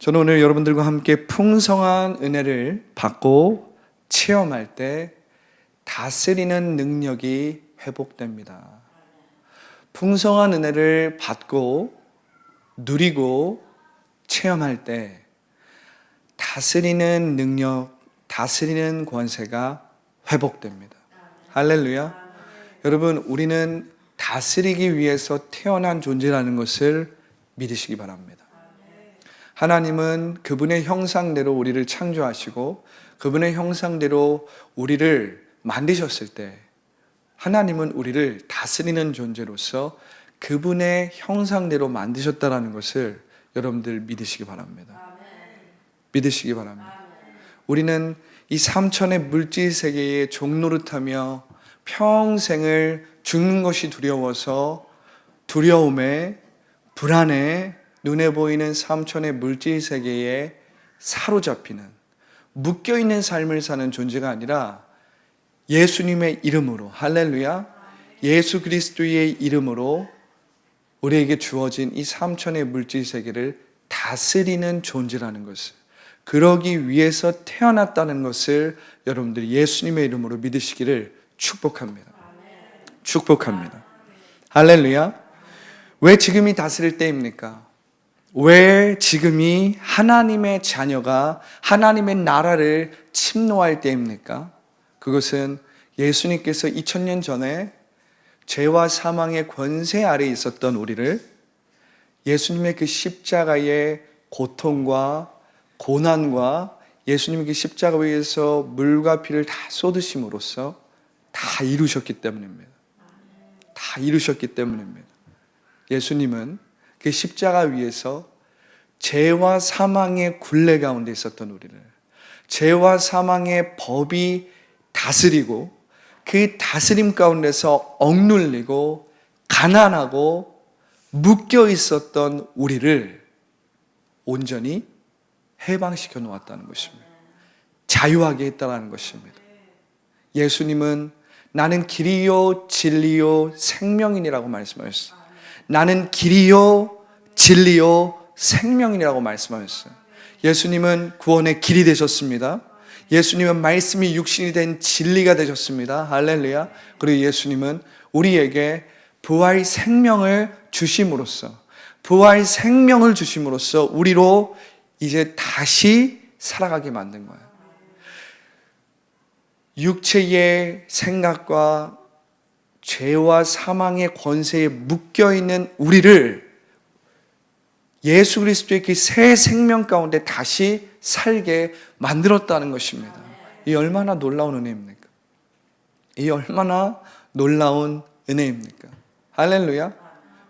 저는 오늘 여러분들과 함께 풍성한 은혜를 받고 체험할 때 다스리는 능력이 회복됩니다. 풍성한 은혜를 받고 누리고 체험할 때 다스리는 능력, 다스리는 권세가 회복됩니다. 할렐루야. 여러분, 우리는 다스리기 위해서 태어난 존재라는 것을 믿으시기 바랍니다. 하나님은 그분의 형상대로 우리를 창조하시고 그분의 형상대로 우리를 만드셨을 때 하나님은 우리를 다스리는 존재로서 그분의 형상대로 만드셨다는 것을 여러분들 믿으시기 바랍니다. 믿으시기 바랍니다. 우리는 이 삼천의 물질 세계의 종노릇하며 평생을 죽는 것이 두려워서 두려움에 불안에 눈에 보이는 삼천의 물질 세계에 사로잡히는 묶여있는 삶을 사는 존재가 아니라 예수님의 이름으로, 할렐루야, 예수 그리스도의 이름으로 우리에게 주어진 이 삼천의 물질 세계를 다스리는 존재라는 것을, 그러기 위해서 태어났다는 것을 여러분들이 예수님의 이름으로 믿으시기를 축복합니다. 축복합니다. 할렐루야. 왜 지금이 다스릴 때입니까? 왜 지금이 하나님의 자녀가 하나님의 나라를 침노할 때입니까? 그것은 예수님께서 2000년 전에 죄와 사망의 권세 아래에 있었던 우리를 예수님의 그 십자가의 고통과 고난과 예수님의 그 십자가 위에서 물과 피를 다 쏟으심으로써 다 이루셨기 때문입니다. 다 이루셨기 때문입니다. 예수님은 그 십자가 위에서 죄와 사망의 굴레 가운데 있었던 우리를, 죄와 사망의 법이 다스리고 그 다스림 가운데서 억눌리고 가난하고 묶여 있었던 우리를 온전히 해방시켜 놓았다는 것입니다. 자유하게 했다는 것입니다. 예수님은 나는 길이요 진리요 생명이니라고 말씀하셨어요. 나는 길이요 진리요 생명이라고 말씀하셨어요. 예수님은 구원의 길이 되셨습니다. 예수님은 말씀이 육신이 된 진리가 되셨습니다. 할렐루야. 그리고 예수님은 우리에게 부활 생명을 주심으로써, 부활 생명을 주심으로써 우리로 이제 다시 살아가게 만든 거예요. 육체의 생각과 죄와 사망의 권세에 묶여있는 우리를 예수 그리스도의 그 새 생명 가운데 다시 살게 만들었다는 것입니다. 이 얼마나 놀라운 은혜입니까? 이 얼마나 놀라운 은혜입니까? 할렐루야.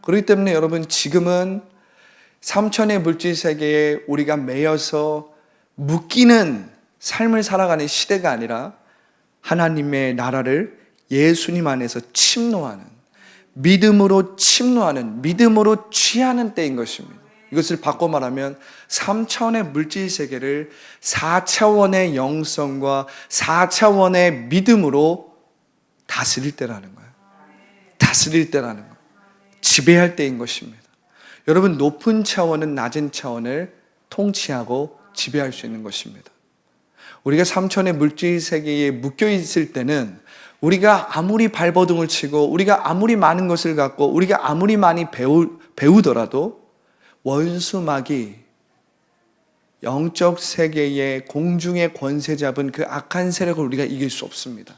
그렇기 때문에 여러분, 지금은 삼천의 물질 세계에 우리가 매여서 묶이는 삶을 살아가는 시대가 아니라 하나님의 나라를 예수님 안에서 침노하는, 믿음으로 침노하는, 믿음으로 취하는 때인 것입니다. 이것을 바꿔 말하면 3차원의 물질 세계를 4차원의 영성과 4차원의 믿음으로 다스릴 때라는 거예요. 다스릴 때라는 거예요. 지배할 때인 것입니다. 여러분, 높은 차원은 낮은 차원을 통치하고 지배할 수 있는 것입니다. 우리가 3천의 물질 세계에 묶여 있을 때는 우리가 아무리 발버둥을 치고 우리가 아무리 많은 것을 갖고 우리가 아무리 많이 배우더라도 원수마귀, 영적 세계의 공중의 권세 잡은 그 악한 세력을 우리가 이길 수 없습니다.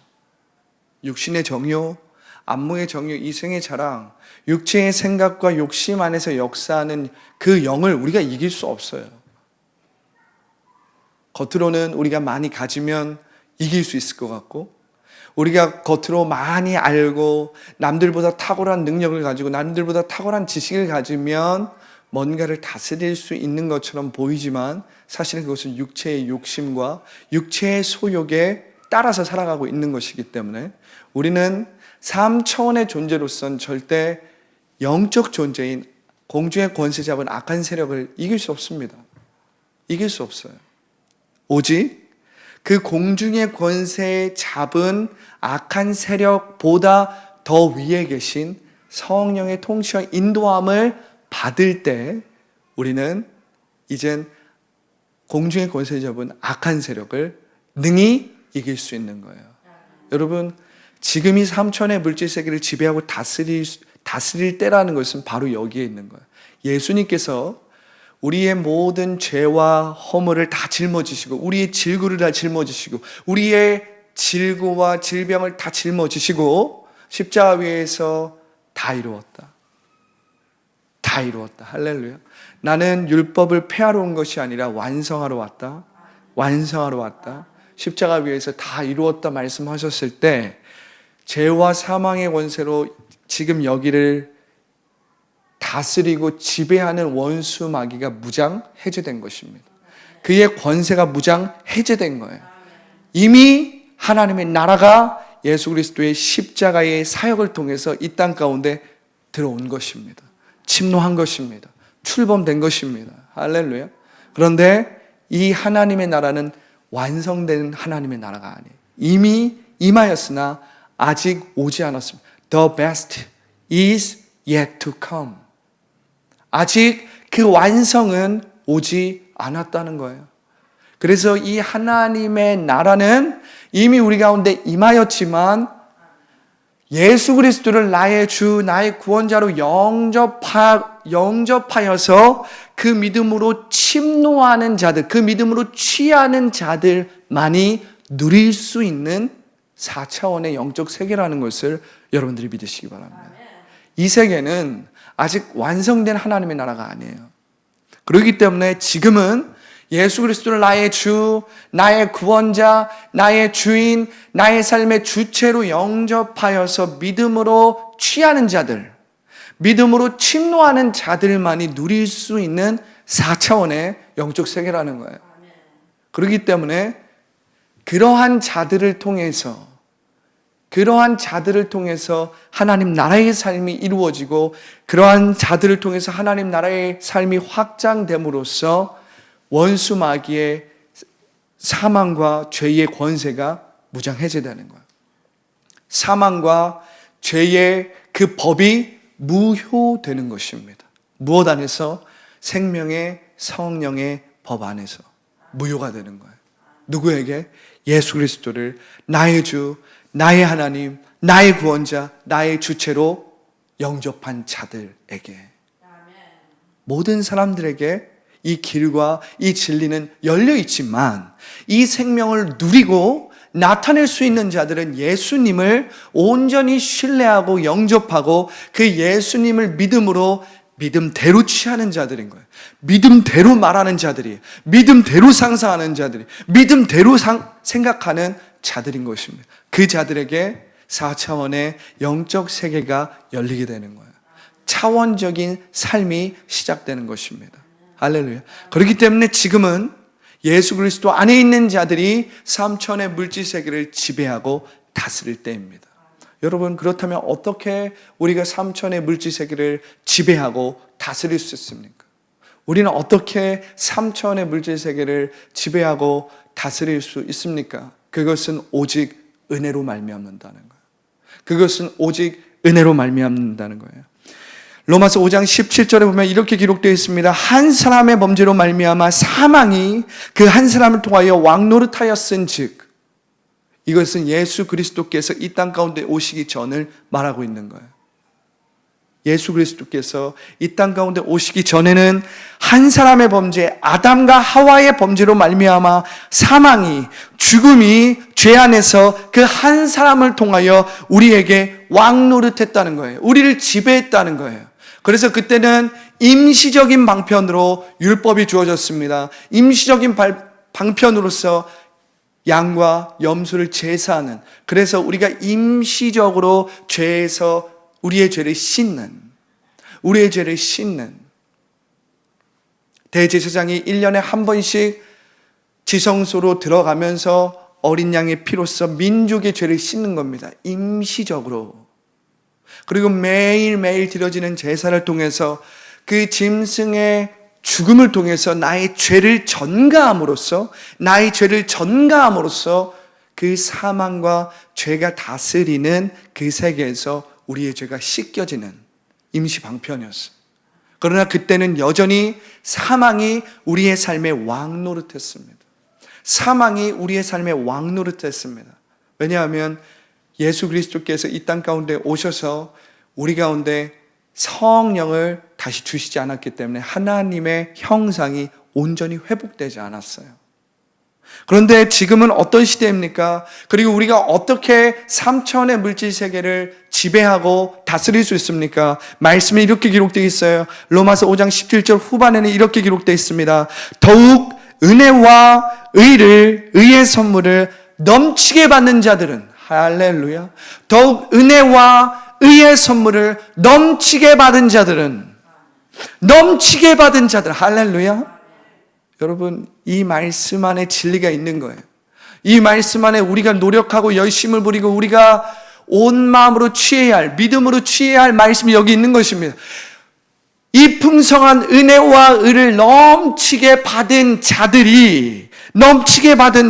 육신의 정욕, 안목의 정욕, 이생의 자랑, 육체의 생각과 욕심 안에서 역사하는 그 영을 우리가 이길 수 없어요. 겉으로는 우리가 많이 가지면 이길 수 있을 것 같고, 우리가 겉으로 많이 알고 남들보다 탁월한 능력을 가지고 남들보다 탁월한 지식을 가지면 뭔가를 다스릴 수 있는 것처럼 보이지만 사실은 그것은 육체의 욕심과 육체의 소욕에 따라서 살아가고 있는 것이기 때문에 우리는 3차원의 존재로서는 절대 영적 존재인 공중의 권세 잡은 악한 세력을 이길 수 없습니다. 이길 수 없어요. 오직 그 공중의 권세에 잡은 악한 세력보다 더 위에 계신 성령의 통치와 인도함을 받을 때 우리는 이젠 공중의 권세 잡은 악한 세력을 능히 이길 수 있는 거예요. 여러분, 지금 이 삼천의 물질 세계를 지배하고 다스릴 때라는 것은 바로 여기에 있는 거예요. 예수님께서 우리의 모든 죄와 허물을 다 짊어지시고, 우리의 질구를 다 짊어지시고, 우리의 질고와 질병을 다 짊어지시고 십자가 위에서 다 이루었다. 다 이루었다. 할렐루야. 나는 율법을 폐하러 온 것이 아니라 완성하러 왔다. 완성하러 왔다. 십자가 위에서 다 이루었다 말씀하셨을 때 죄와 사망의 권세로 지금 여기를 다스리고 지배하는 원수 마귀가 무장 해제된 것입니다. 그의 권세가 무장 해제된 거예요. 이미 하나님의 나라가 예수 그리스도의 십자가의 사역을 통해서 이 땅 가운데 들어온 것입니다. 침노한 것입니다. 출범된 것입니다. 할렐루야. 그런데 이 하나님의 나라는 완성된 하나님의 나라가 아니에요. 이미 임하였으나 아직 오지 않았습니다. The best is yet to come. 아직 그 완성은 오지 않았다는 거예요. 그래서 이 하나님의 나라는 이미 우리 가운데 임하였지만 예수 그리스도를 나의 주, 나의 구원자로 영접하여서 그 믿음으로 침노하는 자들, 그 믿음으로 취하는 자들만이 누릴 수 있는 4차원의 영적 세계라는 것을 여러분들이 믿으시기 바랍니다. 이 세계는 아직 완성된 하나님의 나라가 아니에요. 그렇기 때문에 지금은 예수 그리스도를 나의 주, 나의 구원자, 나의 주인, 나의 삶의 주체로 영접하여서 믿음으로 취하는 자들, 믿음으로 침노하는 자들만이 누릴 수 있는 4차원의 영적 세계라는 거예요. 그렇기 때문에 그러한 자들을 통해서 하나님 나라의 삶이 이루어지고, 그러한 자들을 통해서 하나님 나라의 삶이 확장됨으로써 원수 마귀의 사망과 죄의 권세가 무장해제되는 거예요. 사망과 죄의 그 법이 무효되는 것입니다. 무엇 안에서? 생명의 성령의 법 안에서 무효가 되는 거예요. 누구에게? 예수 그리스도를 나의 주, 나의 하나님, 나의 구원자, 나의 주체로 영접한 자들에게, 모든 사람들에게 이 길과 이 진리는 열려 있지만 이 생명을 누리고 나타낼 수 있는 자들은 예수님을 온전히 신뢰하고 영접하고 그 예수님을 믿음으로 믿음대로 취하는 자들인 거예요. 믿음대로 말하는 자들이, 믿음대로 상상하는 자들이, 믿음대로 생각하는 자들인 것입니다. 그 자들에게 4차원의 영적 세계가 열리게 되는 거예요. 차원적인 삶이 시작되는 것입니다. 할렐루야. 그렇기 때문에 지금은 예수 그리스도 안에 있는 자들이 3천의 물질 세계를 지배하고 다스릴 때입니다. 여러분, 그렇다면 어떻게 우리가 3천의 물질 세계를 지배하고 다스릴 수 있습니까? 우리는 어떻게 3천의 물질 세계를 지배하고 다스릴 수 있습니까? 그것은 오직 은혜로 말미암는다는 거예요. 그것은 오직 은혜로 말미암는다는 거예요. 로마서 5장 17절에 보면 이렇게 기록되어 있습니다. 한 사람의 범죄로 말미암아 사망이 그 한 사람을 통하여 왕노릇하였은즉, 이것은 예수 그리스도께서 이 땅 가운데 오시기 전을 말하고 있는 거예요. 예수 그리스도께서 이 땅 가운데 오시기 전에는 한 사람의 범죄, 아담과 하와의 범죄로 말미암아 사망이, 죽음이 죄 안에서 그 한 사람을 통하여 우리에게 왕노릇했다는 거예요. 우리를 지배했다는 거예요. 그래서 그때는 임시적인 방편으로 율법이 주어졌습니다. 임시적인 방편으로서 양과 염소를 제사하는, 그래서 우리가 임시적으로 죄에서 우리의 죄를 씻는 대제사장이 1년에 한 번씩 지성소로 들어가면서 어린 양의 피로써 민족의 죄를 씻는 겁니다. 임시적으로. 그리고 매일매일 드려지는 제사를 통해서 그 짐승의 죽음을 통해서 나의 죄를 전가함으로써 그 사망과 죄가 다스리는 그 세계에서 우리의 죄가 씻겨지는 임시 방편이었어요. 그러나 그때는 여전히 사망이 우리의 삶의 왕 노릇했습니다. 사망이 우리의 삶의 왕 노릇했습니다. 왜냐하면 예수 그리스도께서 이 땅 가운데 오셔서 우리 가운데 성령을 다시 주시지 않았기 때문에 하나님의 형상이 온전히 회복되지 않았어요. 그런데 지금은 어떤 시대입니까? 그리고 우리가 어떻게 삼천의 물질 세계를 지배하고 다스릴 수 있습니까? 말씀에 이렇게 기록되어 있어요. 로마서 5장 17절 후반에는 이렇게 기록되어 있습니다. 더욱 은혜와 의의 선물을 넘치게 받는 자들은, 할렐루야, 더욱 은혜와 의의 선물을 넘치게 받은 자들은, 할렐루야. 여러분, 이 말씀 안에 진리가 있는 거예요. 이 말씀 안에 우리가 노력하고 열심을 부리고 우리가 온 마음으로 취해야 할, 믿음으로 취해야 할 말씀이 여기 있는 것입니다. 이 풍성한 은혜와 의를 넘치게 받은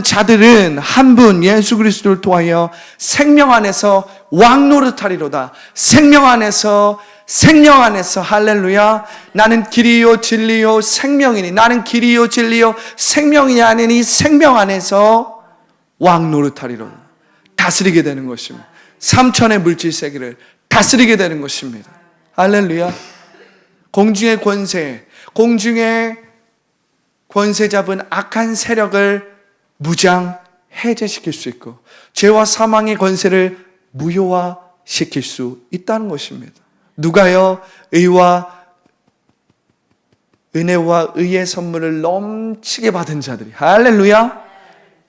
자들은 한 분 예수 그리스도를 통하여 생명 안에서 왕 노릇하리로다. 생명 안에서 할렐루야. 나는 길이요 진리요 생명이니, 나는 길이요 진리요 생명이 아닌 이 생명 안에서 왕 노릇하리로다. 다스리게 되는 것입니다. 삼천의 물질 세계를 다스리게 되는 것입니다. 할렐루야. 공중의 권세 잡은 악한 세력을 무장 해제시킬 수 있고 죄와 사망의 권세를 무효화시킬 수 있다는 것입니다. 누가요? 은혜와 의의 선물을 넘치게 받은 자들이, 할렐루야,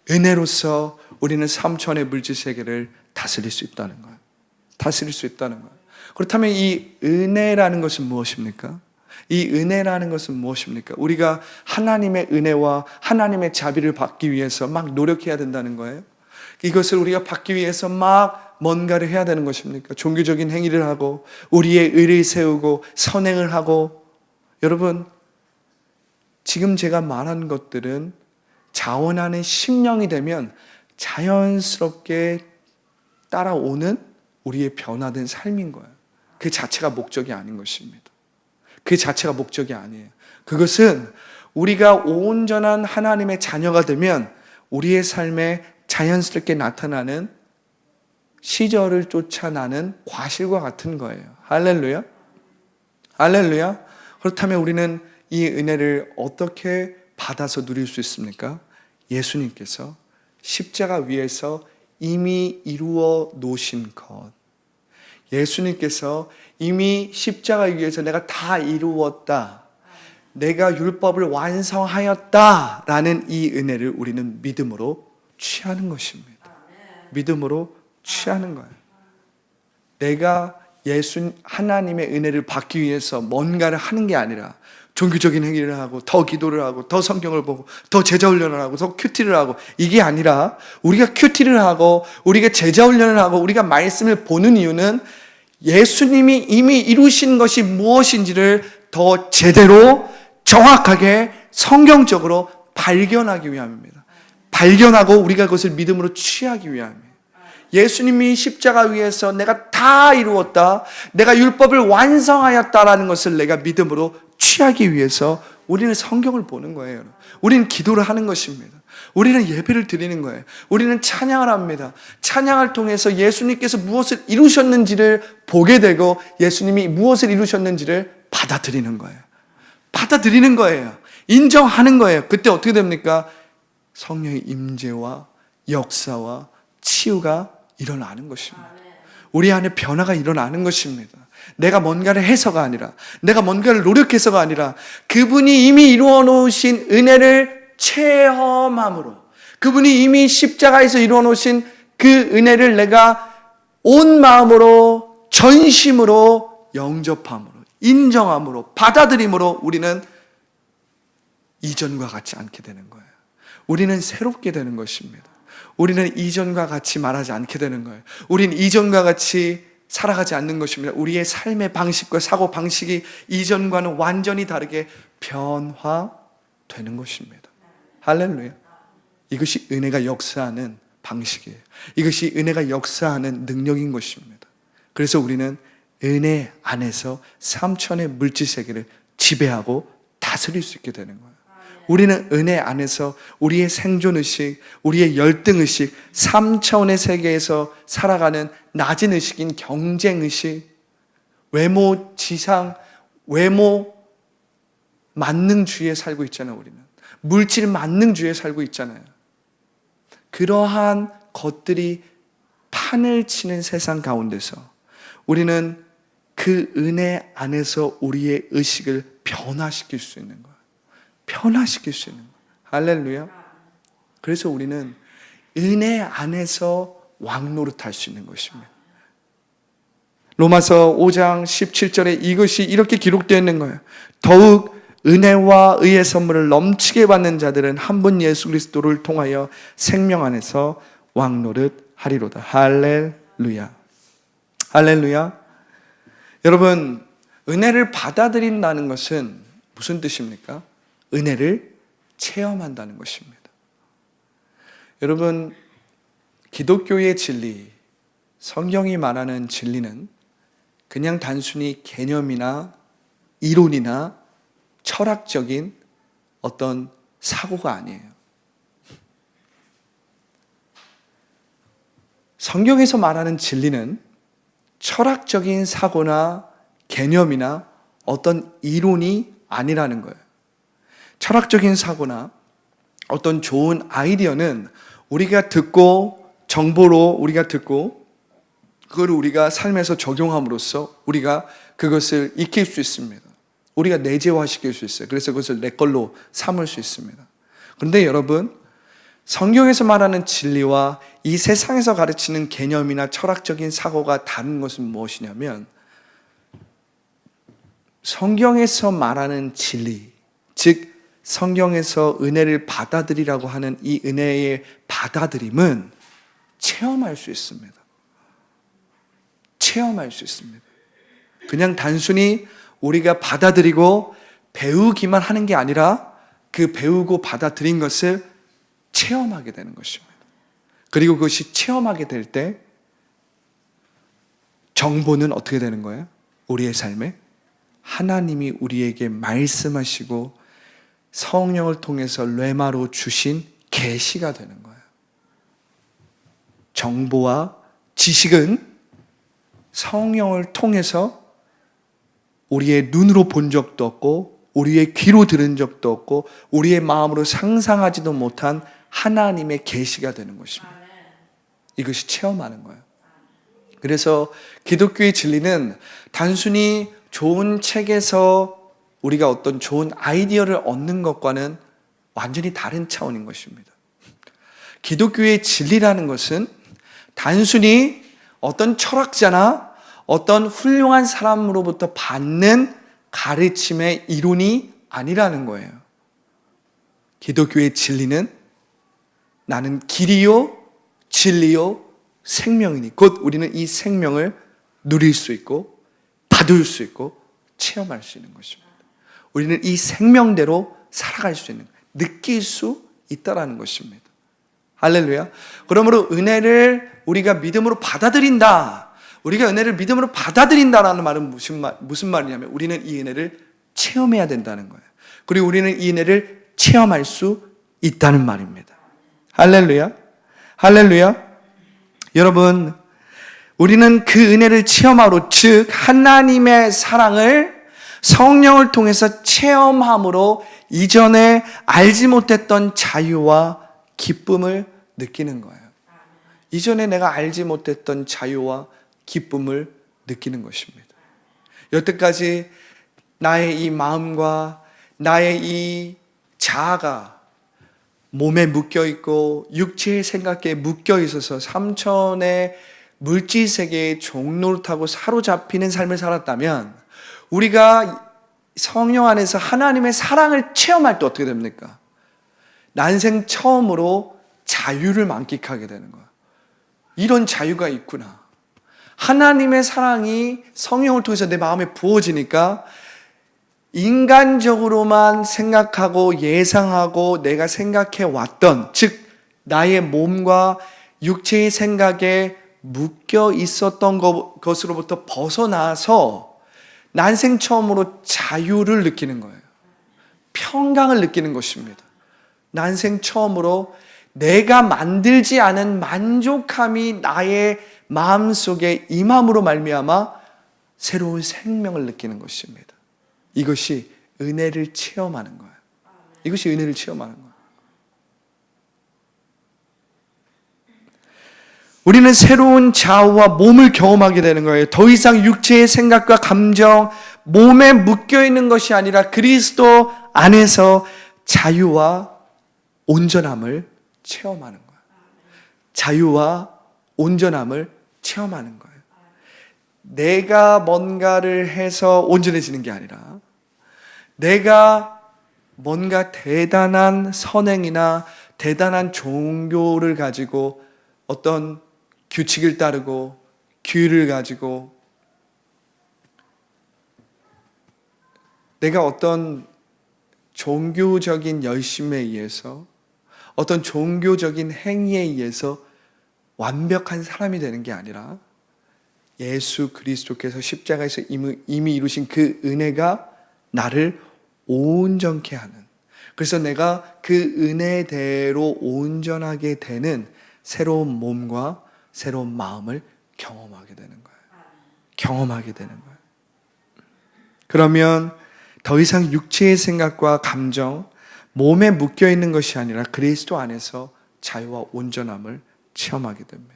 은혜로서 우리는 삼천의 물질 세계를 다스릴 수 있다는 거예요. 그렇다면 이 은혜라는 것은 무엇입니까? 우리가 하나님의 은혜와 하나님의 자비를 받기 위해서 막 노력해야 된다는 거예요? 이것을 우리가 받기 위해서 막 뭔가를 해야 되는 것입니까? 종교적인 행위를 하고 우리의 의를 세우고 선행을 하고. 여러분, 지금 제가 말한 것들은 자원하는 심령이 되면 자연스럽게 따라오는 우리의 변화된 삶인 거예요. 그 자체가 목적이 아닌 것입니다. 그 자체가 목적이 아니에요. 그것은 우리가 온전한 하나님의 자녀가 되면 우리의 삶에 자연스럽게 나타나는 시절을 쫓아나는 과실과 같은 거예요. 할렐루야. 그렇다면 우리는 이 은혜를 어떻게 받아서 누릴 수 있습니까? 예수님께서 십자가 위에서 이미 이루어 놓으신 것, 예수님께서 이미 십자가 위에서 내가 다 이루었다, 내가 율법을 완성하였다라는 이 은혜를 우리는 믿음으로 취하는 것입니다. 믿음으로 취하는 거예요. 내가 하나님의 은혜를 받기 위해서 뭔가를 하는 게 아니라 종교적인 행위를 하고 더 기도를 하고 더 성경을 보고 더 제자훈련을 하고 더 큐티를 하고, 이게 아니라 우리가 큐티를 하고 우리가 제자훈련을 하고 우리가 말씀을 보는 이유는 예수님이 이미 이루신 것이 무엇인지를 더 제대로 정확하게 성경적으로 발견하기 위함입니다. 발견하고 우리가 그것을 믿음으로 취하기 위함입니다. 예수님이 십자가 위에서 내가 다 이루었다, 내가 율법을 완성하였다라는 것을 내가 믿음으로 취하기 위해서 우리는 성경을 보는 거예요. 우리는 기도를 하는 것입니다. 우리는 예배를 드리는 거예요. 우리는 찬양을 합니다. 찬양을 통해서 예수님께서 무엇을 이루셨는지를 보게 되고 예수님이 무엇을 이루셨는지를 받아들이는 거예요. 인정하는 거예요. 그때 어떻게 됩니까? 성령의 임재와 역사와 치유가 일어나는 것입니다. 우리 안에 변화가 일어나는 것입니다. 내가 뭔가를 해서가 아니라, 내가 뭔가를 노력해서가 아니라 그분이 이미 이루어 놓으신 은혜를 체험함으로, 그분이 이미 십자가에서 이루어 놓으신 그 은혜를 내가 온 마음으로 전심으로 영접함으로, 인정함으로, 받아들임으로 우리는 이전과 같지 않게 되는 거예요. 우리는 새롭게 되는 것입니다. 우리는 이전과 같이 말하지 않게 되는 거예요. 우리는 이전과 같이 살아가지 않는 것입니다. 우리의 삶의 방식과 사고 방식이 이전과는 완전히 다르게 변화되는 것입니다. 할렐루야. 이것이 은혜가 역사하는 방식이에요. 이것이 은혜가 역사하는 능력인 것입니다. 그래서 우리는 은혜 안에서 삼천의 물질 세계를 지배하고 다스릴 수 있게 되는 거예요. 우리는 은혜 안에서 우리의 생존의식, 우리의 열등의식, 3차원의 세계에서 살아가는 낮은 의식인 경쟁의식, 외모 지상, 외모 만능주의에 살고 있잖아요. 우리는 물질 만능주의에 살고 있잖아요. 그러한 것들이 판을 치는 세상 가운데서 우리는 그 은혜 안에서 우리의 의식을 변화시킬 수 있는 거예요. 변화시킬 수 있는 거예요. 할렐루야. 그래서 우리는 은혜 안에서 왕노릇할 수 있는 것입니다. 로마서 5장 17절에 이것이 이렇게 기록되어 있는 거예요. 더욱 은혜와 의의 선물을 넘치게 받는 자들은 한 분 예수 그리스도를 통하여 생명 안에서 왕노릇 하리로다. 할렐루야. 할렐루야. 여러분, 은혜를 받아들인다는 것은 무슨 뜻입니까? 은혜를 체험한다는 것입니다. 여러분, 기독교의 진리, 성경이 말하는 진리는 그냥 단순히 개념이나 이론이나 철학적인 어떤 사고가 아니에요. 성경에서 말하는 진리는 철학적인 사고나 개념이나 어떤 이론이 아니라는 거예요. 철학적인 사고나 어떤 좋은 아이디어는 우리가 듣고 정보로 우리가 듣고 그걸 우리가 삶에서 적용함으로써 우리가 그것을 익힐 수 있습니다. 우리가 내재화시킬 수 있어요. 그래서 그것을 내 걸로 삼을 수 있습니다. 그런데 여러분, 성경에서 말하는 진리와 이 세상에서 가르치는 개념이나 철학적인 사고가 다른 것은 무엇이냐면 성경에서 말하는 진리, 즉 성경에서 은혜를 받아들이라고 하는 이 은혜의 받아들임은 체험할 수 있습니다. 체험할 수 있습니다. 그냥 단순히 우리가 받아들이고 배우기만 하는 게 아니라 그 배우고 받아들인 것을 체험하게 되는 것입니다. 그리고 그것이 체험하게 될 때 정보는 어떻게 되는 거예요? 우리의 삶에 하나님이 우리에게 말씀하시고 성령을 통해서 뇌마로 주신 계시가 되는 거예요. 정보와 지식은 성령을 통해서 우리의 눈으로 본 적도 없고 우리의 귀로 들은 적도 없고 우리의 마음으로 상상하지도 못한 하나님의 계시가 되는 것입니다. 이것이 체험하는 거예요. 그래서 기독교의 진리는 단순히 좋은 책에서 우리가 어떤 좋은 아이디어를 얻는 것과는 완전히 다른 차원인 것입니다. 기독교의 진리라는 것은 단순히 어떤 철학자나 어떤 훌륭한 사람으로부터 받는 가르침의 이론이 아니라는 거예요. 기독교의 진리는 나는 길이요, 진리요, 생명이니 곧 우리는 이 생명을 누릴 수 있고 받을 수 있고 체험할 수 있는 것입니다. 우리는 이 생명대로 살아갈 수 있는, 느낄 수 있다라는 것입니다. 할렐루야. 그러므로 은혜를 우리가 믿음으로 받아들인다. 우리가 은혜를 믿음으로 받아들인다라는 말은 무슨 말이냐면 우리는 이 은혜를 체험해야 된다는 거예요. 그리고 우리는 이 은혜를 체험할 수 있다는 말입니다. 할렐루야. 할렐루야. 여러분, 우리는 그 은혜를 체험하므로, 즉 하나님의 사랑을 성령을 통해서 체험함으로 이전에 알지 못했던 자유와 기쁨을 느끼는 거예요. 이전에 내가 알지 못했던 자유와 기쁨을 느끼는 것입니다. 여태까지 나의 이 마음과 나의 이 자아가 몸에 묶여있고 육체의 생각에 묶여있어서 삼천의 물질세계의 종노릇하고 사로잡히는 삶을 살았다면 우리가 성령 안에서 하나님의 사랑을 체험할 때 어떻게 됩니까? 난생 처음으로 자유를 만끽하게 되는 거야. 이런 자유가 있구나. 하나님의 사랑이 성령을 통해서 내 마음에 부어지니까 인간적으로만 생각하고 예상하고 내가 생각해 왔던, 즉 나의 몸과 육체의 생각에 묶여 있었던 것으로부터 벗어나서 난생 처음으로 자유를 느끼는 거예요. 평강을 느끼는 것입니다. 난생 처음으로 내가 만들지 않은 만족함이 나의 마음속에 임함으로 말미암아 새로운 생명을 느끼는 것입니다. 이것이 은혜를 체험하는 거예요. 이것이 은혜를 체험하는 거예요. 우리는 새로운 자아와 몸을 경험하게 되는 거예요. 더 이상 육체의 생각과 감정, 몸에 묶여있는 것이 아니라 그리스도 안에서 자유와 온전함을 체험하는 거예요. 자유와 온전함을 체험하는 거예요. 내가 뭔가를 해서 온전해지는 게 아니라 내가 뭔가 대단한 선행이나 대단한 종교를 가지고 어떤 규칙을 따르고 규율을 가지고 내가 어떤 종교적인 열심에 의해서 어떤 종교적인 행위에 의해서 완벽한 사람이 되는 게 아니라 예수 그리스도께서 십자가에서 이미 이루신 그 은혜가 나를 온전케 하는, 그래서 내가 그 은혜대로 온전하게 되는 새로운 몸과 새로운 마음을 경험하게 되는 거예요. 경험하게 되는 거예요. 그러면 더 이상 육체의 생각과 감정, 몸에 묶여 있는 것이 아니라 그리스도 안에서 자유와 온전함을 체험하게 됩니다.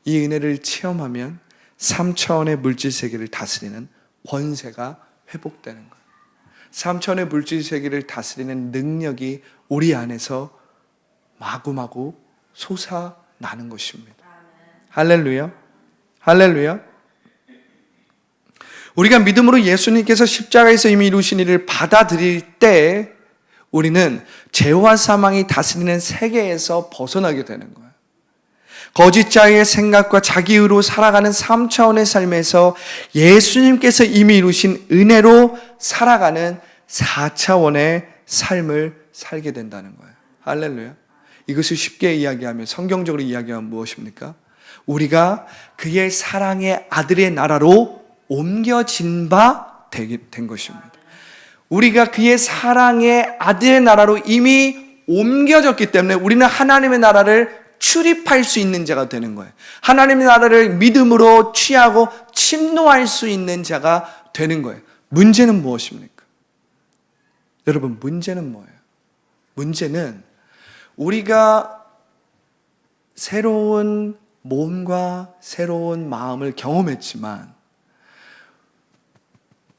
이 은혜를 체험하면 3차원의 물질 세계를 다스리는 권세가 회복되는 거예요. 3차원의 물질 세계를 다스리는 능력이 우리 안에서 마구마구 솟아나는 것입니다. 할렐루야. 할렐루야. 우리가 믿음으로 예수님께서 십자가에서 이미 이루신 일을 받아들일 때 우리는 죄와 사망이 다스리는 세계에서 벗어나게 되는 거예요. 거짓 자의 생각과 자기의로 살아가는 3차원의 삶에서 예수님께서 이미 이루신 은혜로 살아가는 4차원의 삶을 살게 된다는 거예요. 할렐루야. 이것을 쉽게 이야기하면, 성경적으로 이야기하면 무엇입니까? 우리가 그의 사랑의 아들의 나라로 옮겨진 바 된 것입니다. 우리가 그의 사랑의 아들의 나라로 이미 옮겨졌기 때문에 우리는 하나님의 나라를 출입할 수 있는 자가 되는 거예요. 하나님의 나라를 믿음으로 취하고 침노할 수 있는 자가 되는 거예요. 문제는 무엇입니까? 여러분, 문제는 뭐예요? 문제는 우리가 새로운 몸과 새로운 마음을 경험했지만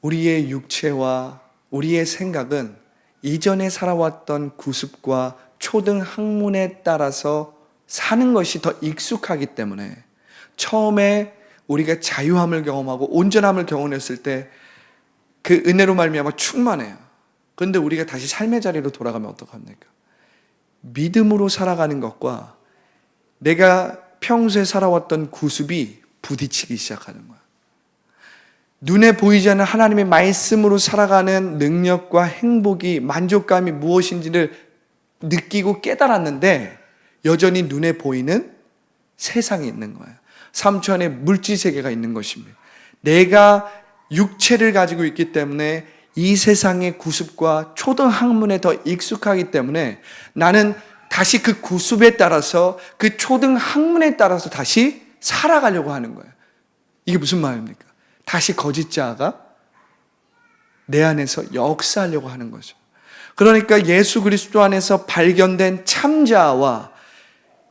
우리의 육체와 우리의 생각은 이전에 살아왔던 구습과 초등 학문에 따라서 사는 것이 더 익숙하기 때문에 처음에 우리가 자유함을 경험하고 온전함을 경험했을 때 그 은혜로 말미암아 충만해요. 그런데 우리가 다시 삶의 자리로 돌아가면 어떡합니까? 믿음으로 살아가는 것과 내가 평소에 살아왔던 구습이 부딪히기 시작하는 거야. 눈에 보이지 않는 하나님의 말씀으로 살아가는 능력과 행복이, 만족감이 무엇인지를 느끼고 깨달았는데 여전히 눈에 보이는 세상이 있는 거예요. 3차원의 물질 세계가 있는 것입니다. 내가 육체를 가지고 있기 때문에 이 세상의 구습과 초등 학문에 더 익숙하기 때문에 나는 다시 그 구습에 따라서, 그 초등 학문에 따라서 다시 살아가려고 하는 거예요. 이게 무슨 말입니까? 다시 거짓 자아가 내 안에서 역사하려고 하는 거죠. 그러니까 예수 그리스도 안에서 발견된 참자아와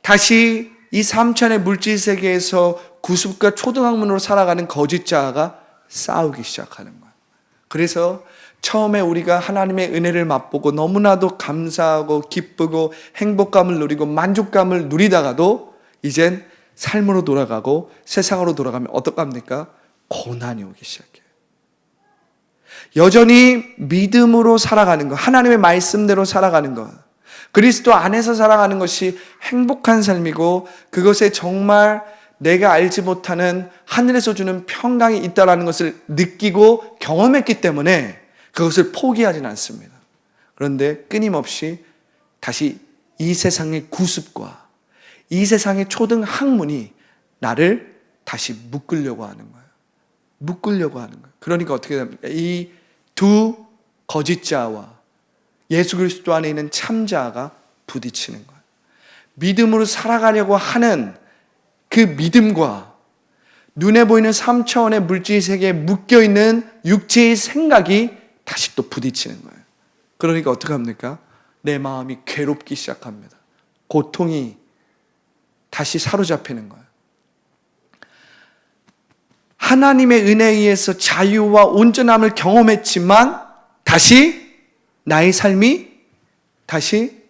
다시 이 3차원의 물질 세계에서 구습과 초등학문으로 살아가는 거짓 자아가 싸우기 시작하는 거예요. 그래서 처음에 우리가 하나님의 은혜를 맛보고 너무나도 감사하고 기쁘고 행복감을 누리고 만족감을 누리다가도 이젠 삶으로 돌아가고 세상으로 돌아가면 어떡합니까? 고난이 오기 시작해요. 여전히 믿음으로 살아가는 것, 하나님의 말씀대로 살아가는 것, 그리스도 안에서 살아가는 것이 행복한 삶이고 그것에 정말 내가 알지 못하는 하늘에서 주는 평강이 있다는 것을 느끼고 경험했기 때문에 그것을 포기하진 않습니다. 그런데 끊임없이 다시 이 세상의 구습과 이 세상의 초등 학문이 나를 다시 묶으려고 하는 거예요. 묶으려고 하는 거예요. 그러니까 어떻게 됩니까? 이 두 거짓자와 예수 그리스도 안에 있는 참자가 부딪히는 거예요. 믿음으로 살아가려고 하는 그 믿음과 눈에 보이는 3차원의 물질 세계에 묶여있는 육체의 생각이 다시 또 부딪히는 거예요. 그러니까 어떻게 합니까? 내 마음이 괴롭기 시작합니다. 고통이 다시 사로잡히는 거예요. 하나님의 은혜에 의해서 자유와 온전함을 경험했지만 다시 나의 삶이 다시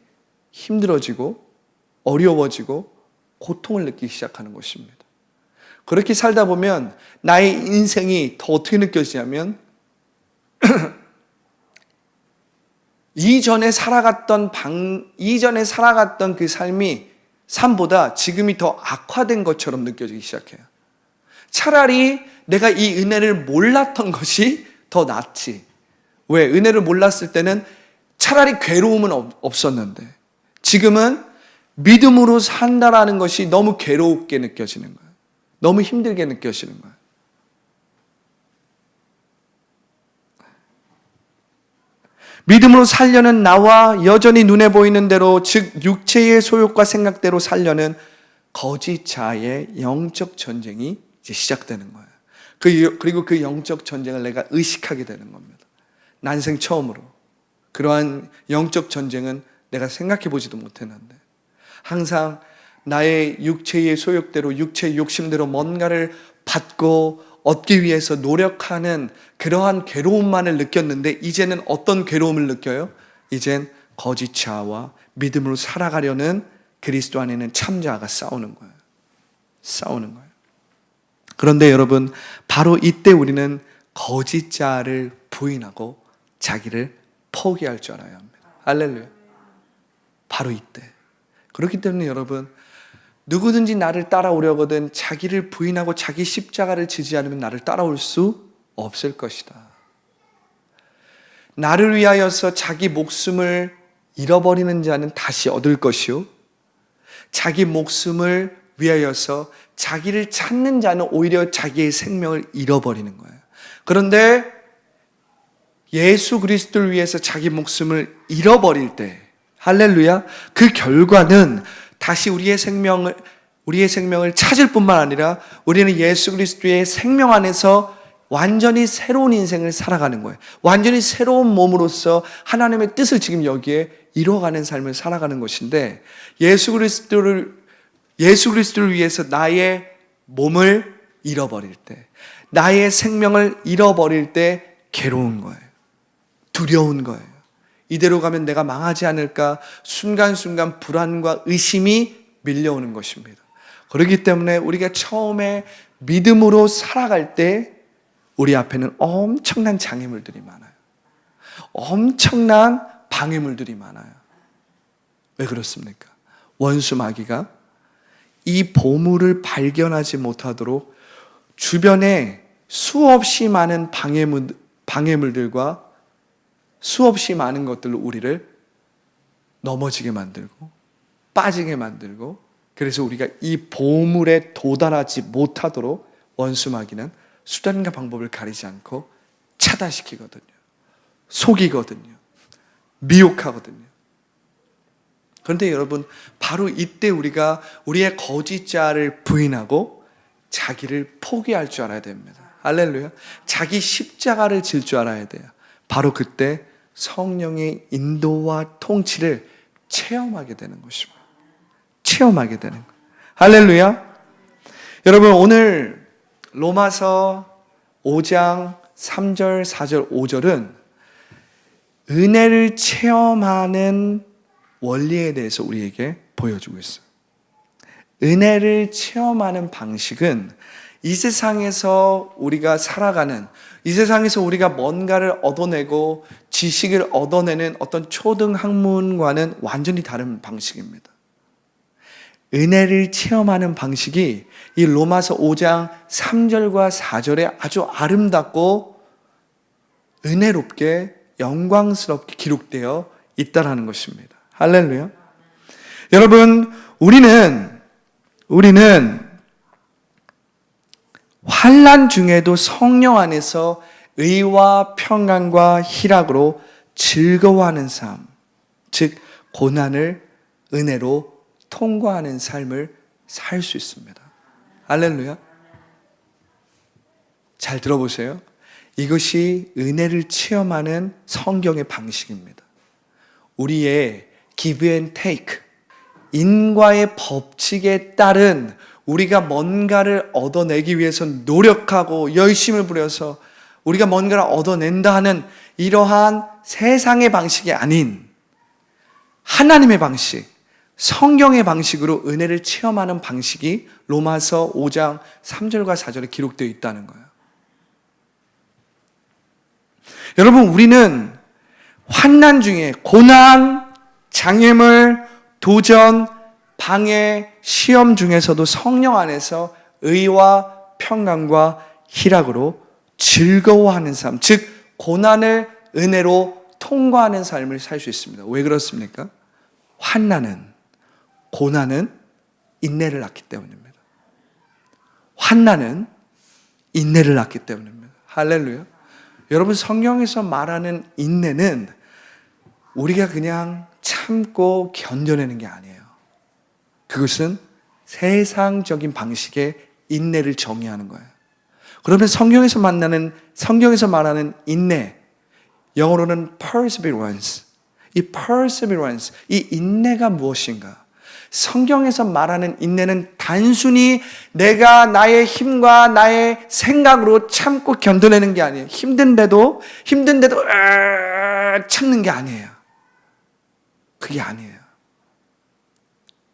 힘들어지고 어려워지고 고통을 느끼기 시작하는 것입니다. 그렇게 살다 보면 나의 인생이 더 어떻게 느껴지냐면 이전에 살아갔던 그 삶보다 지금이 더 악화된 것처럼 느껴지기 시작해요. 차라리 내가 이 은혜를 몰랐던 것이 더 낫지. 왜? 은혜를 몰랐을 때는 차라리 괴로움은 없었는데 지금은 믿음으로 산다라는 것이 너무 괴롭게 느껴지는 거예요. 너무 힘들게 느껴지는 거예요. 믿음으로 살려는 나와 여전히 눈에 보이는 대로, 즉 육체의 소욕과 생각대로 살려는 거짓 자의 영적 전쟁이 이제 시작되는 거예요. 그리고 그 영적 전쟁을 내가 의식하게 되는 겁니다. 난생 처음으로 그러한 영적 전쟁은 내가 생각해 보지도 못했는데 항상 나의 육체의 소욕대로, 육체의 욕심대로 뭔가를 받고 얻기 위해서 노력하는 그러한 괴로움만을 느꼈는데 이제는 어떤 괴로움을 느껴요? 이젠 거짓 자와 믿음으로 살아가려는 그리스도 안에 있는 참자가 싸우는 거예요. 싸우는 거예요. 그런데 여러분, 바로 이때 우리는 거짓 자를 부인하고 자기를 포기할 줄 알아야 합니다. 할렐루야. 바로 이때. 그렇기 때문에 여러분, 누구든지 나를 따라오려거든 자기를 부인하고 자기 십자가를 지지 않으면 나를 따라올 수 없을 것이다. 나를 위하여서 자기 목숨을 잃어버리는 자는 다시 얻을 것이요, 자기 목숨을 위하여서 자기를 찾는 자는 오히려 자기의 생명을 잃어버리는 거예요. 그런데 예수 그리스도를 위해서 자기 목숨을 잃어버릴 때, 할렐루야, 그 결과는 다시 우리의 생명을 찾을 뿐만 아니라 우리는 예수 그리스도의 생명 안에서 완전히 새로운 인생을 살아가는 거예요. 완전히 새로운 몸으로서 하나님의 뜻을 지금 여기에 이루어가는 삶을 살아가는 것인데, 예수 그리스도를 위해서 나의 몸을 잃어버릴 때, 나의 생명을 잃어버릴 때 괴로운 거예요. 두려운 거예요. 이대로 가면 내가 망하지 않을까 순간순간 불안과 의심이 밀려오는 것입니다. 그렇기 때문에 우리가 처음에 믿음으로 살아갈 때 우리 앞에는 엄청난 장애물들이 많아요. 엄청난 방해물들이 많아요. 왜 그렇습니까? 원수 마귀가 이 보물을 발견하지 못하도록 주변에 수없이 많은 방해물들과 수없이 많은 것들로 우리를 넘어지게 만들고 빠지게 만들고, 그래서 우리가 이 보물에 도달하지 못하도록 원수 마귀는 수단과 방법을 가리지 않고 차단시키거든요. 속이거든요. 미혹하거든요. 그런데 여러분, 바로 이때 우리가 우리의 거짓 자를 부인하고 자기를 포기할 줄 알아야 됩니다. 할렐루야. 자기 십자가를 질 줄 알아야 돼요. 바로 그때 성령의 인도와 통치를 체험하게 되는 것입니다. 체험하게 되는 거예요. 할렐루야. 여러분, 오늘 로마서 5장 3절, 4절, 5절은 은혜를 체험하는 원리에 대해서 우리에게 보여주고 있어요. 은혜를 체험하는 방식은 이 세상에서 우리가 살아가는, 이 세상에서 우리가 뭔가를 얻어내고 지식을 얻어내는 어떤 초등 학문과는 완전히 다른 방식입니다. 은혜를 체험하는 방식이 이 로마서 5장 3절과 4절에 아주 아름답고 은혜롭게 영광스럽게 기록되어 있다라는 것입니다. 할렐루야. 여러분, 우리는 환난 중에도 성령 안에서 의와 평강과 희락으로 즐거워하는 삶, 즉 고난을 은혜로 통과하는 삶을 살 수 있습니다. 할렐루야. 잘 들어보세요. 이것이 은혜를 체험하는 성경의 방식입니다. 우리의 give and take, 인과의 법칙에 따른 우리가 뭔가를 얻어내기 위해서 노력하고 열심을 부려서 우리가 뭔가를 얻어낸다 하는 이러한 세상의 방식이 아닌 하나님의 방식, 성경의 방식으로 은혜를 체험하는 방식이 로마서 5장 3절과 4절에 기록되어 있다는 거예요. 여러분, 우리는 환난 중에 고난, 장애물, 도전, 방해, 시험 중에서도 성령 안에서 의와 평강과 희락으로 즐거워하는 삶, 즉 고난을 은혜로 통과하는 삶을 살 수 있습니다. 왜 그렇습니까? 환난은, 고난은 인내를 낳기 때문입니다. 환난은 인내를 낳기 때문입니다. 할렐루야. 여러분, 성경에서 말하는 인내는 우리가 그냥 참고 견뎌내는 게 아니에요. 그것은 세상적인 방식의 인내를 정의하는 거예요. 그러면 성경에서 말하는 인내, 영어로는 perseverance. 이 perseverance, 이 인내가 무엇인가? 성경에서 말하는 인내는 단순히 내가 나의 힘과 나의 생각으로 참고 견뎌내는 게 아니에요. 힘든데도 참는 게 아니에요. 그게 아니에요.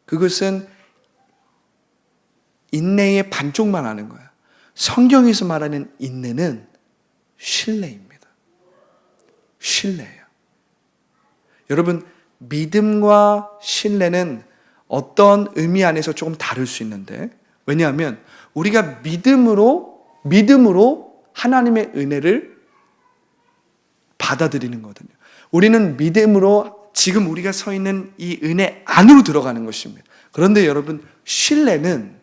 그것은 인내의 반쪽만 하는 거예요. 성경에서 말하는 인내는 신뢰입니다. 신뢰예요. 여러분, 믿음과 신뢰는 어떤 의미 안에서 조금 다를 수 있는데, 왜냐하면 우리가 믿음으로 하나님의 은혜를 받아들이는 거거든요. 우리는 믿음으로 지금 우리가 서 있는 이 은혜 안으로 들어가는 것입니다. 그런데 여러분, 신뢰는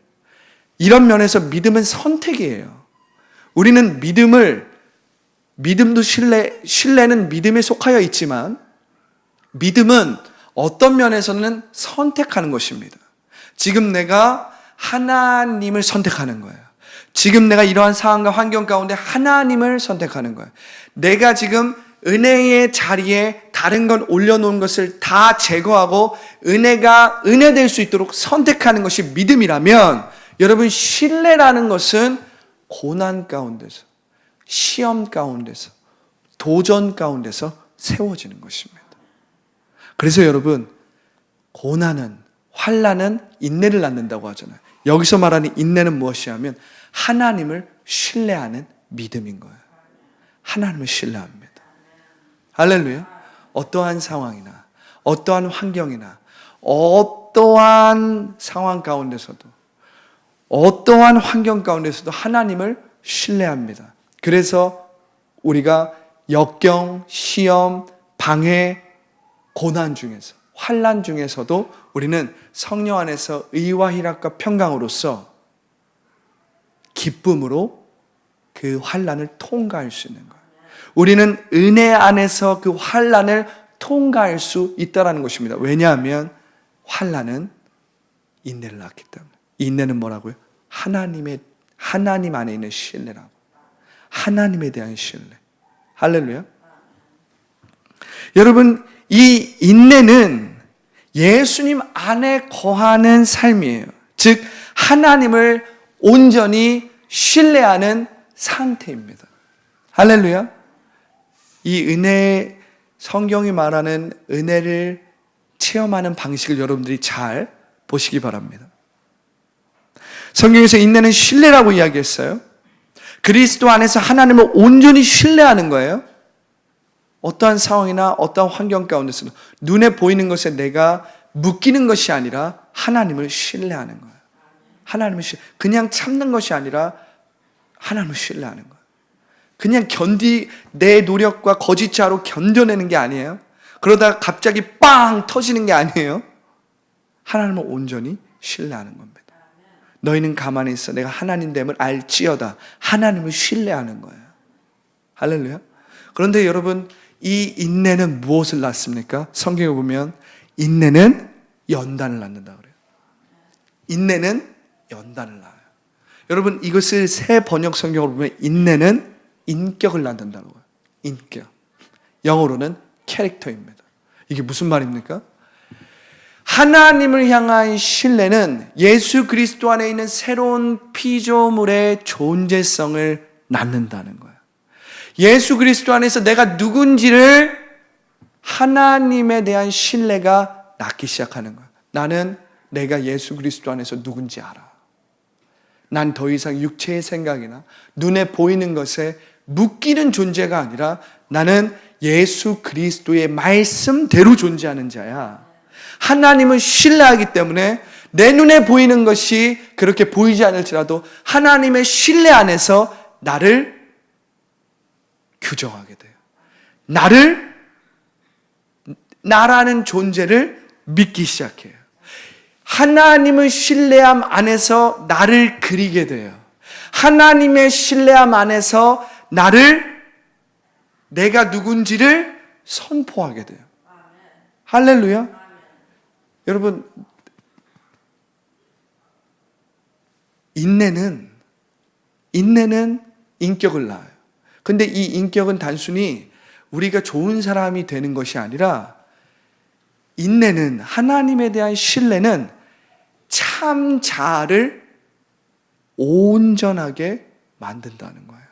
이런 면에서 믿음은 선택이에요. 우리는 믿음도 신뢰는 믿음에 속하여 있지만 믿음은 어떤 면에서는 선택하는 것입니다. 지금 내가 하나님을 선택하는 거예요. 지금 내가 이러한 상황과 환경 가운데 하나님을 선택하는 거예요. 내가 지금 은혜의 자리에 다른 걸 올려놓은 것을 다 제거하고 은혜가 은혜될 수 있도록 선택하는 것이 믿음이라면, 여러분, 신뢰라는 것은 고난 가운데서, 시험 가운데서, 도전 가운데서 세워지는 것입니다. 그래서 여러분, 고난은, 환난은 인내를 낳는다고 하잖아요. 여기서 말하는 인내는 무엇이냐면 하나님을 신뢰하는 믿음인 거예요. 하나님을 신뢰합니다. 할렐루야. 어떠한 상황이나 어떠한 환경이나 어떠한 상황 가운데서도, 어떠한 환경 가운데서도 하나님을 신뢰합니다. 그래서 우리가 역경, 시험, 방해, 고난 중에서, 환난 중에서도 우리는 성령 안에서 의와 희락과 평강으로서 기쁨으로 그 환난을 통과할 수 있는 거예요. 우리는 은혜 안에서 그 환난을 통과할 수 있다는 것입니다. 왜냐하면 환난은 인내를 낳기 때문에. 인내는 뭐라고요? 하나님 안에 있는 신뢰라고. 하나님에 대한 신뢰. 할렐루야. 여러분, 이 인내는 예수님 안에 거하는 삶이에요. 즉 하나님을 온전히 신뢰하는 상태입니다. 할렐루야. 이 은혜, 성경이 말하는 은혜를 체험하는 방식을 여러분들이 잘 보시기 바랍니다. 성경에서 인내는 신뢰라고 이야기했어요. 그리스도 안에서 하나님을 온전히 신뢰하는 거예요. 어떠한 상황이나 어떠한 환경 가운데서는 눈에 보이는 것에 내가 묶이는 것이 아니라 하나님을 신뢰하는 거예요. 그냥 참는 것이 아니라 하나님을 신뢰하는 거예요. 그냥 내 노력과 거짓자로 견뎌내는 게 아니에요. 그러다가 갑자기 빵 터지는 게 아니에요. 하나님을 온전히 신뢰하는 겁니다. 너희는 가만히 있어. 내가 하나님됨을 알지어다. 하나님을 신뢰하는 거예요. 할렐루야. 그런데 여러분, 이 인내는 무엇을 낳습니까? 성경에 보면 인내는 연단을 낳는다 그래요. 인내는 연단을 낳아요. 여러분, 이것을 새 번역 성경으로 보면 인내는 인격을 낳는다고 해요. 인격. 영어로는 캐릭터입니다. 이게 무슨 말입니까? 하나님을 향한 신뢰는 예수 그리스도 안에 있는 새로운 피조물의 존재성을 낳는다는 거예요. 예수 그리스도 안에서 내가 누군지를 하나님에 대한 신뢰가 낳기 시작하는 거예요. 나는 내가 예수 그리스도 안에서 누군지 알아. 난 더 이상 육체의 생각이나 눈에 보이는 것에 묶이는 존재가 아니라 나는 예수 그리스도의 말씀대로 존재하는 자야. 하나님을 신뢰하기 때문에 내 눈에 보이는 것이 그렇게 보이지 않을지라도 하나님의 신뢰 안에서 나를 규정하게 돼요. 나라는 존재를 믿기 시작해요. 하나님의 신뢰함 안에서 나를 그리게 돼요. 하나님의 신뢰함 안에서 내가 누군지를 선포하게 돼요. 할렐루야. 여러분, 인내는 인격을 낳아요. 근데 이 인격은 단순히 우리가 좋은 사람이 되는 것이 아니라 인내는, 하나님에 대한 신뢰는 참 자아를 온전하게 만든다는 거예요.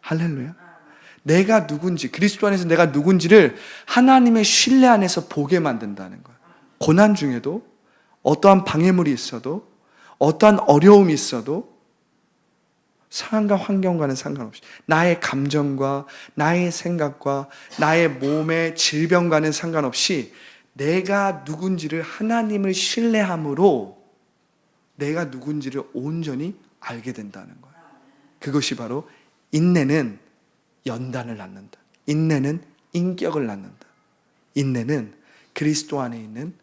할렐루야. 내가 누군지, 그리스도 안에서 내가 누군지를 하나님의 신뢰 안에서 보게 만든다는 거예요. 고난 중에도, 어떠한 방해물이 있어도, 어떠한 어려움이 있어도 상황과 환경과는 상관없이 나의 감정과 나의 생각과 나의 몸의 질병과는 상관없이 내가 누군지를, 하나님을 신뢰함으로 내가 누군지를 온전히 알게 된다는 거예요. 그것이 바로 인내는 연단을 낳는다. 인내는 인격을 낳는다. 인내는 그리스도 안에 있는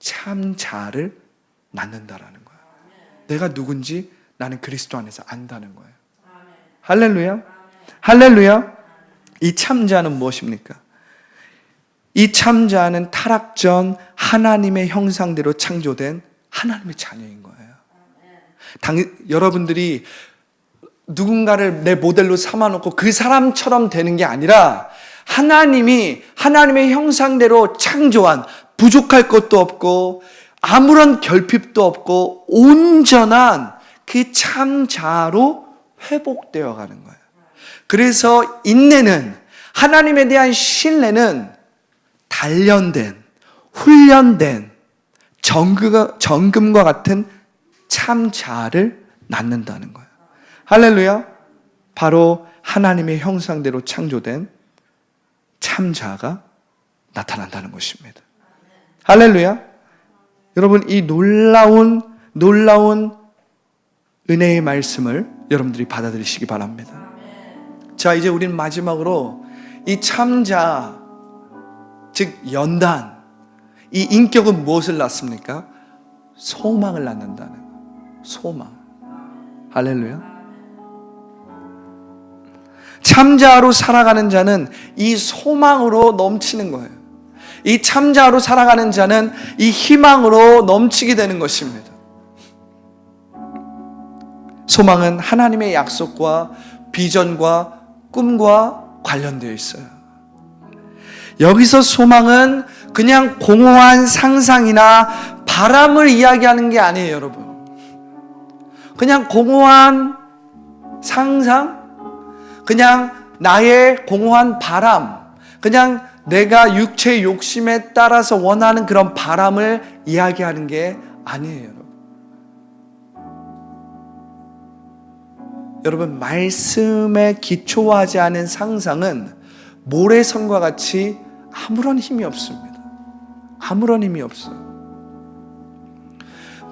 참 자아를 낳는다라는 거예요. 내가 누군지 나는 그리스도 안에서 안다는 거예요. 할렐루야. 할렐루야. 이 참 자아는 무엇입니까? 이 참 자아는 타락 전 하나님의 형상대로 창조된 하나님의 자녀인 거예요. 여러분들이 누군가를 내 모델로 삼아놓고 그 사람처럼 되는 게 아니라 하나님이 하나님의 형상대로 창조한, 부족할 것도 없고 아무런 결핍도 없고 온전한 그 참 자아로 회복되어 가는 거예요. 그래서 인내는, 하나님에 대한 신뢰는 단련된, 훈련된 정금과 같은 참 자아를 낳는다는 거예요. 할렐루야. 바로 하나님의 형상대로 창조된 참 자아가 나타난다는 것입니다. 할렐루야. 여러분, 이 놀라운 은혜의 말씀을 여러분들이 받아들이시기 바랍니다. 자, 이제 우리는 마지막으로 이 참자, 즉 연단, 이 인격은 무엇을 낳습니까? 소망을 낳는다는 거예요. 소망. 할렐루야. 참자로 살아가는 자는 이 소망으로 넘치는 거예요. 이 참자로 살아가는 자는 이 희망으로 넘치게 되는 것입니다. 소망은 하나님의 약속과 비전과 꿈과 관련되어 있어요. 여기서 소망은 그냥 공허한 상상이나 바람을 이야기하는 게 아니에요, 여러분. 그냥 공허한 상상, 그냥 나의 공허한 바람, 그냥 내가 육체의 욕심에 따라서 원하는 그런 바람을 이야기하는 게 아니에요, 여러분. 여러분, 말씀에 기초하지 않은 상상은 모래성과 같이 아무런 힘이 없습니다. 아무런 힘이 없어요.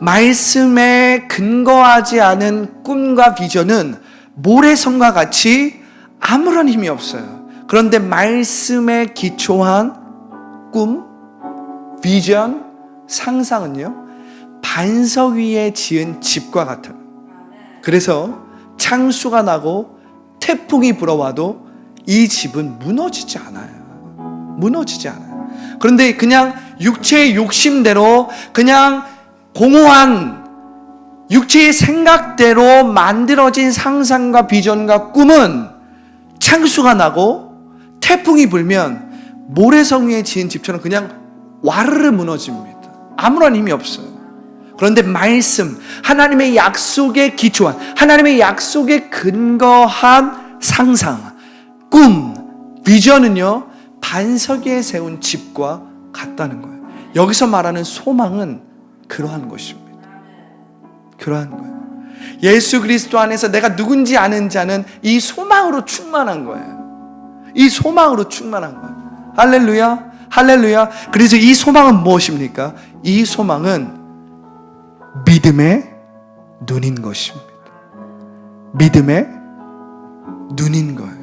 말씀에 근거하지 않은 꿈과 비전은 모래성과 같이 아무런 힘이 없어요. 그런데 말씀에 기초한 꿈, 비전, 상상은요, 반석 위에 지은 집과 같아요. 그래서 창수가 나고 태풍이 불어와도 이 집은 무너지지 않아요. 무너지지 않아요. 그런데 그냥 육체의 욕심대로, 그냥 공허한 육체의 생각대로 만들어진 상상과 비전과 꿈은 창수가 나고 태풍이 불면 모래성 위에 지은 집처럼 그냥 와르르 무너집니다. 아무런 힘이 없어요. 그런데 말씀, 하나님의 약속에 기초한, 하나님의 약속에 근거한 상상, 꿈, 비전은요, 반석 위에 세운 집과 같다는 거예요. 여기서 말하는 소망은 그러한 것입니다. 그러한 거예요. 예수 그리스도 안에서 내가 누군지 아는 자는 이 소망으로 충만한 거예요. 이 소망으로 충만한 거예요. 할렐루야, 할렐루야. 그래서 이 소망은 무엇입니까? 이 소망은 믿음의 눈인 것입니다. 믿음의 눈인 거예요.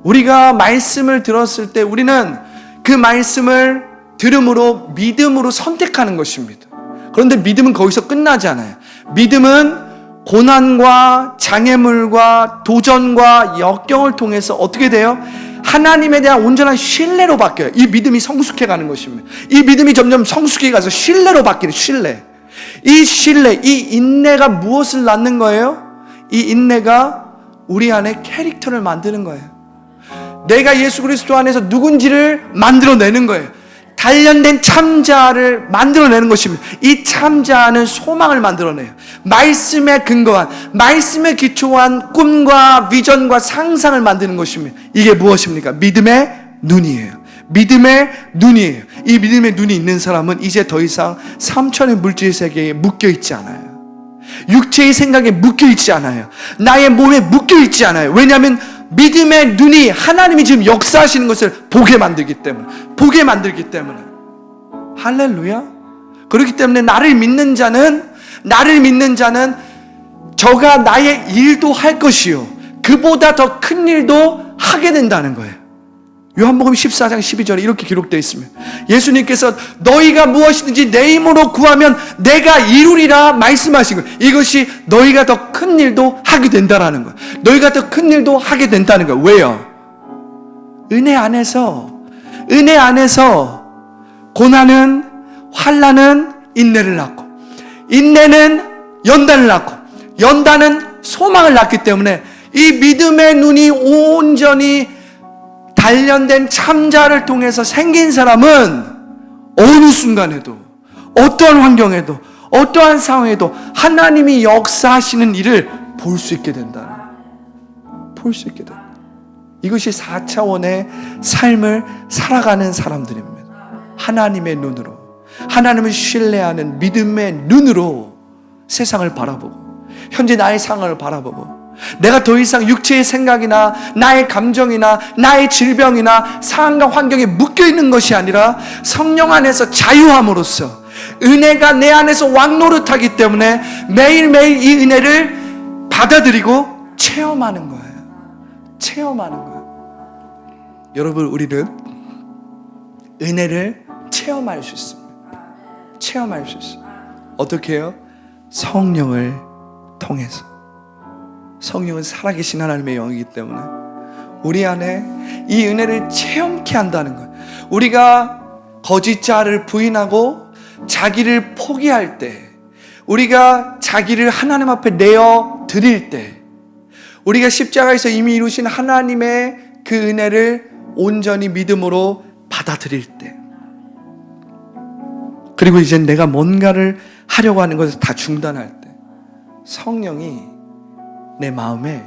우리가 말씀을 들었을 때 우리는 그 말씀을 들음으로 믿음으로 선택하는 것입니다. 그런데 믿음은 거기서 끝나지 않아요. 믿음은 고난과 장애물과 도전과 역경을 통해서 어떻게 돼요? 하나님에 대한 온전한 신뢰로 바뀌어요. 이 믿음이 성숙해 가는 것입니다. 이 믿음이 점점 성숙해 가서 신뢰로 바뀌는 신뢰. 이 신뢰, 이 인내가 무엇을 낳는 거예요? 이 인내가 우리 안에 캐릭터를 만드는 거예요. 내가 예수 그리스도 안에서 누군지를 만들어내는 거예요. 단련된 참자를 만들어내는 것입니다. 이 참자는 소망을 만들어내요. 말씀에 근거한, 말씀에 기초한 꿈과 비전과 상상을 만드는 것입니다. 이게 무엇입니까? 믿음의 눈이에요. 믿음의 눈이에요. 이 믿음의 눈이 있는 사람은 이제 더 이상 삼천의 물질 세계에 묶여있지 않아요. 육체의 생각에 묶여있지 않아요. 나의 몸에 묶여있지 않아요. 왜냐하면 믿음의 눈이 하나님이 지금 역사하시는 것을 보게 만들기 때문에, 보게 만들기 때문에. 할렐루야. 그렇기 때문에 나를 믿는 자는 저가 나의 일도 할 것이요 그보다 더 큰 일도 하게 된다는 거예요. 요한복음 14장 12절에 이렇게 기록되어 있습니다. 예수님께서 너희가 무엇이든지 내 힘으로 구하면 내가 이루리라 말씀하신 거예요. 이것이 너희가 더 큰 일도 하게 된다라는 거예요. 너희가 더 큰 일도 하게 된다는 거예요. 왜요? 은혜 안에서 고난은, 환난은 인내를 낳고, 인내는 연단을 낳고, 연단은 소망을 낳기 때문에 이 믿음의 눈이 온전히 단련된 참자를 통해서 생긴 사람은 어느 순간에도, 어떠한 환경에도, 어떠한 상황에도 하나님이 역사하시는 일을 볼 수 있게 된다. 볼 수 있게 된다. 이것이 4차원의 삶을 살아가는 사람들입니다. 하나님의 눈으로, 하나님을 신뢰하는 믿음의 눈으로 세상을 바라보고, 현재 나의 상황을 바라보고, 내가 더 이상 육체의 생각이나 나의 감정이나 나의 질병이나 상황과 환경에 묶여있는 것이 아니라 성령 안에서 자유함으로써 은혜가 내 안에서 왕노릇하기 때문에 매일매일 이 은혜를 받아들이고 체험하는 거예요. 체험하는 거예요. 여러분, 우리는 은혜를 체험할 수 있습니다. 체험할 수 있어요. 어떻게 해요? 성령을 통해서. 성령은 살아계신 하나님의 영이기 때문에 우리 안에 이 은혜를 체험케 한다는 거예요. 우리가 거짓자를 부인하고 자기를 포기할 때, 우리가 자기를 하나님 앞에 내어 드릴 때, 우리가 십자가에서 이미 이루신 하나님의 그 은혜를 온전히 믿음으로 받아들일 때, 그리고 이제 내가 뭔가를 하려고 하는 것을 다 중단할 때, 성령이 내 마음에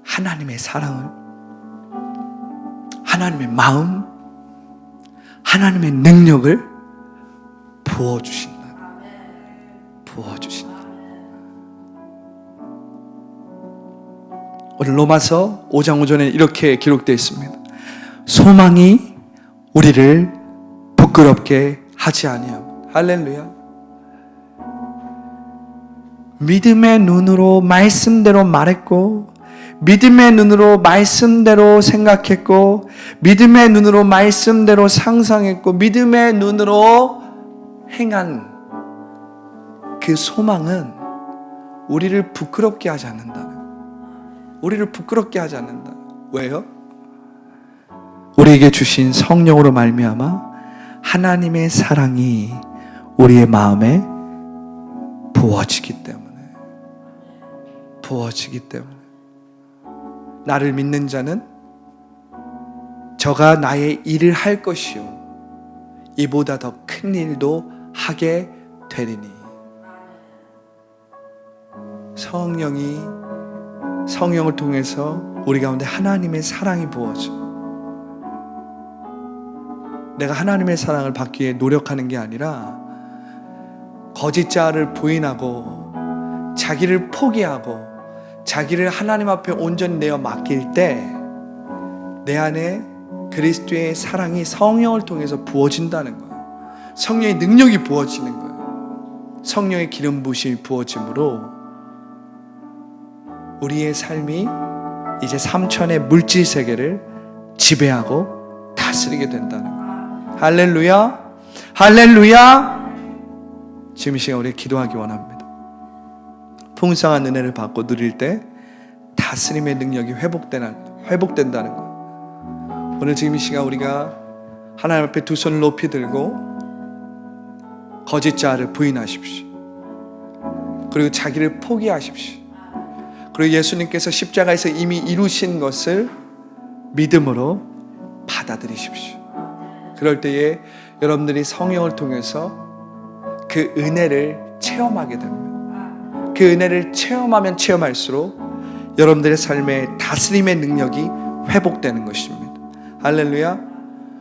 하나님의 사랑을, 하나님의 마음, 하나님의 능력을 부어주신다. 부어주신다. 오늘 로마서 5장 5절에 이렇게 기록되어 있습니다. 소망이 우리를 부끄럽게 하지 아니하고. 할렐루야. 믿음의 눈으로 말씀대로 말했고, 믿음의 눈으로 말씀대로 생각했고, 믿음의 눈으로 말씀대로 상상했고, 믿음의 눈으로 행한 그 소망은 우리를 부끄럽게 하지 않는다는, 우리를 부끄럽게 하지 않는다. 왜요? 우리에게 주신 성령으로 말미암아 하나님의 사랑이 우리의 마음에 부어지기 때문에, 나를 믿는 자는 저가 나의 일을 할 것이요 이보다 더 큰 일도 하게 되리니. 성령을 통해서 우리 가운데 하나님의 사랑이 부어져. 내가 하나님의 사랑을 받기 위해 노력하는 게 아니라 거짓 자를 부인하고 자기를 포기하고 자기를 하나님 앞에 온전히 내어 맡길 때 내 안에 그리스도의 사랑이 성령을 통해서 부어진다는 거예요. 성령의 능력이 부어지는 거예요. 성령의 기름 부으심이 부어짐으로 우리의 삶이 이제 삼천의 물질 세계를 지배하고 다스리게 된다는 거예요. 할렐루야, 할렐루야. 지금 이 시간 우리 기도하기 원합니다. 풍성한 은혜를 받고 누릴 때 다스림의 능력이 회복된다는 거예요. 오늘 지금 이 시간 우리가 하나님 앞에 두 손을 높이 들고 거짓 자를 부인하십시오. 그리고 자기를 포기하십시오. 그리고 예수님께서 십자가에서 이미 이루신 것을 믿음으로 받아들이십시오. 그럴 때에 여러분들이 성령을 통해서 그 은혜를 체험하게 됩니다. 그 은혜를 체험하면 체험할수록 여러분들의 삶에 다스림의 능력이 회복되는 것입니다. 할렐루야.